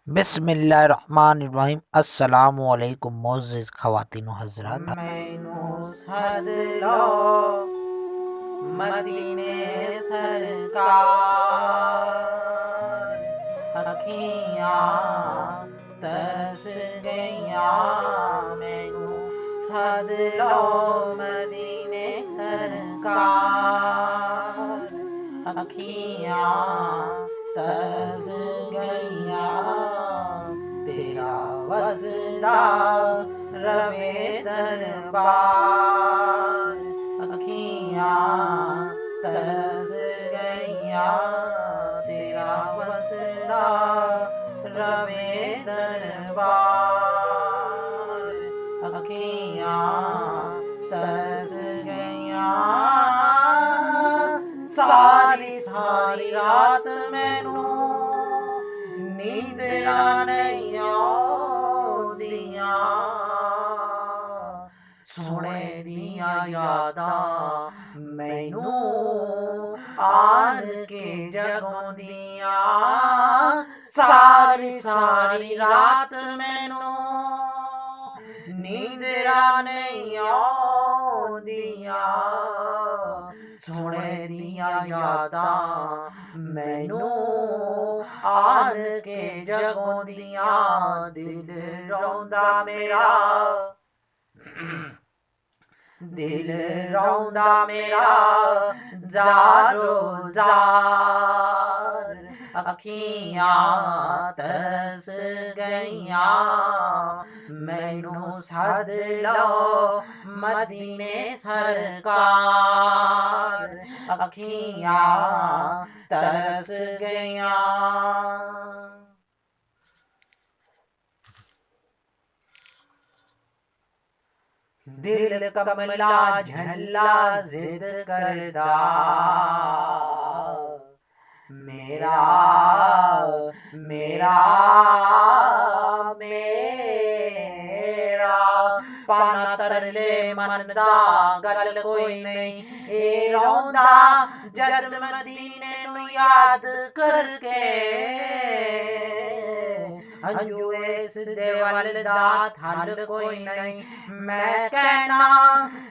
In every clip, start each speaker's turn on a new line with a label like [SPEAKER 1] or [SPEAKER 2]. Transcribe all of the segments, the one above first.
[SPEAKER 1] बिस्मिल्लाहिर्रहमानिर्रहीम अस्सलामु अलैकुम मोअज़्ज़िज़ ख़वातीन व हज़रात।
[SPEAKER 2] मैनू सद लो मदीने सरकार, अखियां तरस गईयां। मैनू सद लो मदीने सरकार, अखियां तरस गईयां। तेरा वसदा रवे दरबार, अखियां तरस गईयां। तेरा वसदा रवे दरबार, अखियां तरस गईयां। सारी सारी रात मैनू नींदरां नहीं आउंदियां। सोने दियां यादां मैनू आन के जगाउंदियां। सारी सारी रात मैनू नींदरां नहीं आउंदियां। सोने दियां यादां मैनू आन के जगाउंदियां। दिल रौंदा मेरा दिल रौंदा मेरा ज़ारो ज़ार, अखियां तरस गईयां। मैनू सद लो मदीने सरकार, अखियां तरस गईयां। दिल कमला झल्ला जिद करदा, मेरा मेरा मेरा। पाना तरले मनदा गल कोई नहीं, ए रौंदा जद मदीने नू याद करके। हंजू इस दे वल दा थल कोई नहीं, मैं कहना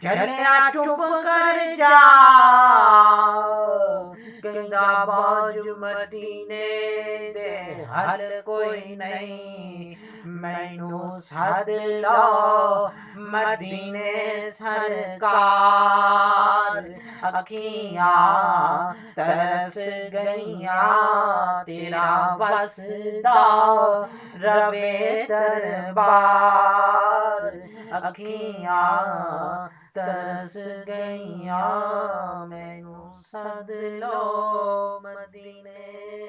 [SPEAKER 2] चलिया चुप कर जा। कहंदा बाजू मदीने दे हल कोई नहीं। मैनू सद लो मदीने सरकार, अखियां तरस गईयां। तेरा वसदा रवे दरबार, अखियां तरस गईयां। मैनू सद लो